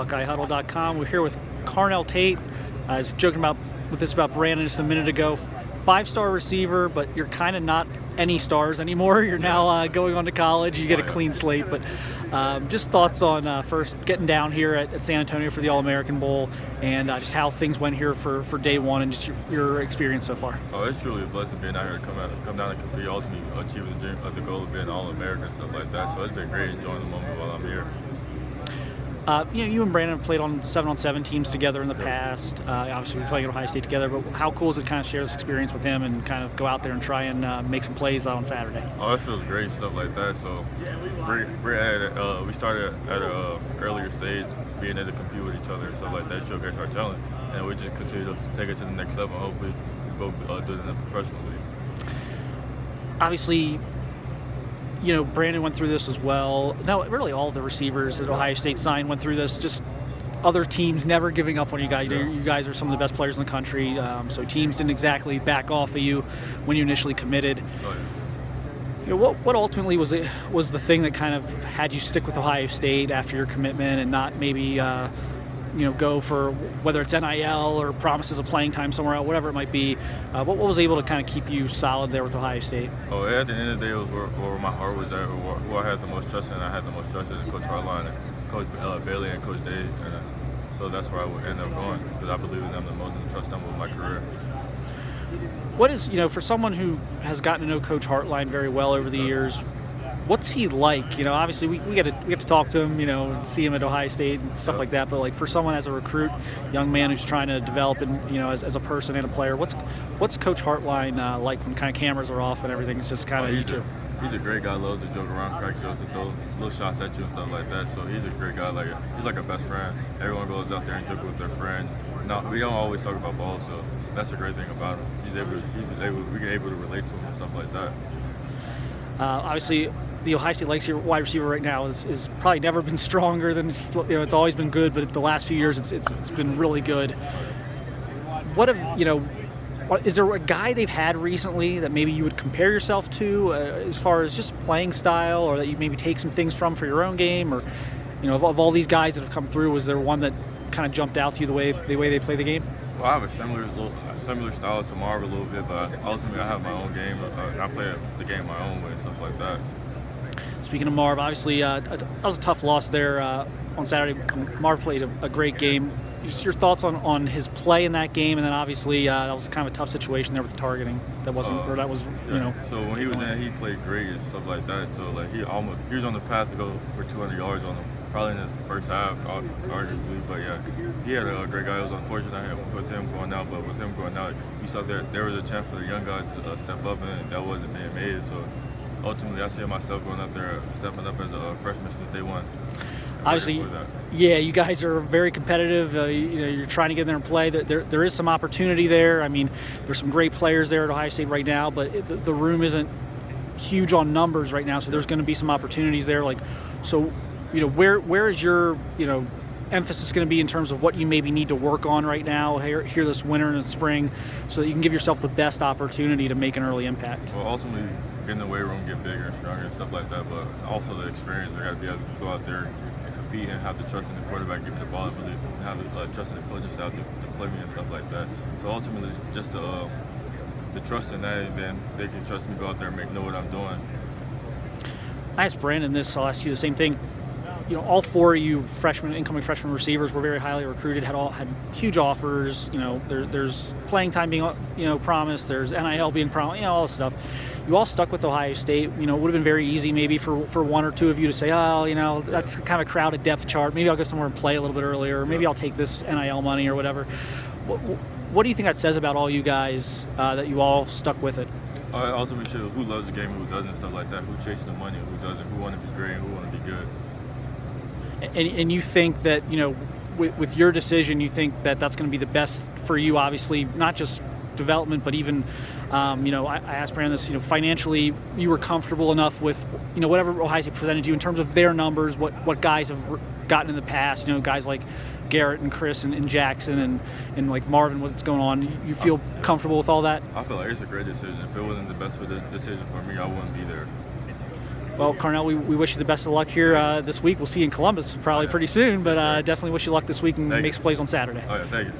BuckeyeHuddle.com. We're here with Carnell Tate. I was joking about Brandon just a minute ago. 5-star receiver, but you're kind of not any stars anymore. You're now going on to college. You get a clean slate. But just thoughts on first getting down here at San Antonio for the All-American Bowl, and just how things went here for day one, and just your experience so far. Oh, it's truly a blessing being out here to come down and compete, ultimately achieving the dream of the goal of being All-American and stuff like that. So it's been great enjoying the moment while I'm here. You and Brandon have played on 7-on-7 teams together in the past. Obviously, we're playing at Ohio State together, but how cool is it to kind of share this experience with him and kind of go out there and try and make some plays on Saturday? Oh, it feels great, stuff like that. So we started at an earlier stage, being able to compete with each other and stuff like that, showcase our talent, and we just continue to take it to the next level. Hopefully, we both do it in the professional league. Obviously, Brandon went through this as well. No, really all the receivers that Ohio State signed went through this. Just other teams never giving up on you guys. Yeah. You guys are some of the best players in the country, so teams didn't exactly back off of you when you initially committed. Oh, yeah. What ultimately was the thing that kind of had you stick with Ohio State after your commitment and not maybe go for whether it's NIL or promises of playing time somewhere else, whatever it might be? What was able to kind of keep you solid there with Ohio State? Oh, at the end of the day, it was where my heart was at, who I had the most trust in. I had the most trust in Coach Hartline, and Coach Bailey, and Coach Day. And so that's where I would end up going, because I believe in them the most and trust them with my career. What is, for someone who has gotten to know Coach Hartline very well over the years, what's he like? Obviously we get to talk to him, and see him at Ohio State and stuff like that. But like for someone as a recruit, young man who's trying to develop, and as a person and a player, what's Coach Hartline like when kind of cameras are off and everything's just kind of you two? He's a great guy. Loves to joke around, crack jokes, and throw little shots at you and stuff like that. So he's a great guy. He's like a best friend. Everyone goes out there and joke with their friend. Now we don't always talk about ball, so that's a great thing about him. We get able to relate to him and stuff like that. Obviously, the Ohio State legacy wide receiver right now is probably never been stronger than it's always been good, but the last few years it's been really good. Is there a guy they've had recently that maybe you would compare yourself to as far as just playing style, or that you maybe take some things from for your own game, or of all these guys that have come through, was there one that kind of jumped out to you the way they play the game? Well, I have a similar style to Marv a little bit, but ultimately I have my own game. I play the game my own way and stuff like that. Speaking of Marv, obviously that was a tough loss there on Saturday. Marv played a great game. Just your thoughts on his play in that game, and then obviously that was kind of a tough situation there with the targeting. So when he was in, he played great and stuff like that. So he was on the path to go for 200 yards on him, probably in the first half, arguably. But yeah, he had a great guy. It was unfortunate with him going out, but with him going out, you saw there was a chance for the young guys to step up, and that wasn't being made. So ultimately, I see myself going out there, stepping up as a freshman since day one. Obviously, yeah, you guys are very competitive. You're trying to get in there and play. There is some opportunity there. I mean, there's some great players there at Ohio State right now, but the room isn't huge on numbers right now, so there's going to be some opportunities there. Where is your emphasis going to be in terms of what you maybe need to work on right now here this winter and spring, so that you can give yourself the best opportunity to make an early impact? Well, ultimately, get in the weight room, get bigger and stronger and stuff like that, but also the experience. I got to be able to go out there and compete and have the trust in the quarterback, give me the ball, and believe, and have the trust in the coaching staff to play me and stuff like that. So ultimately, just the trust in that, and then they can trust me to go out there and know what I'm doing. I asked Brandon this, I'll ask you the same thing. All four of you incoming freshman receivers were very highly recruited, had huge offers. There's playing time being promised. There's NIL being promised. All this stuff. You all stuck with Ohio State. It would have been very easy maybe for one or two of you to say, that's kind of a crowded depth chart. Maybe I'll go somewhere and play a little bit earlier. Or maybe I'll take this NIL money or whatever. What do you think that says about all you guys that you all stuck with it? Ultimately, shows who loves the game, who doesn't, stuff like that. Who chases the money, who doesn't, who want to be great, and who want to be good. And you think that, with your decision, you think that that's going to be the best for you, obviously, not just development, but even, I asked Brandon this, financially, you were comfortable enough with, whatever Ohio State presented you in terms of their numbers, what guys have gotten in the past, guys like Garrett and Chris and Jackson and like Marvin, what's going on. You feel comfortable with all that? I feel like it's a great decision. If it wasn't the best decision for me, I wouldn't be there. Well, Carnell, we wish you the best of luck here this week. We'll see you in Columbus probably pretty soon, but definitely wish you luck this week and make some plays on Saturday. Oh, yeah, thank you.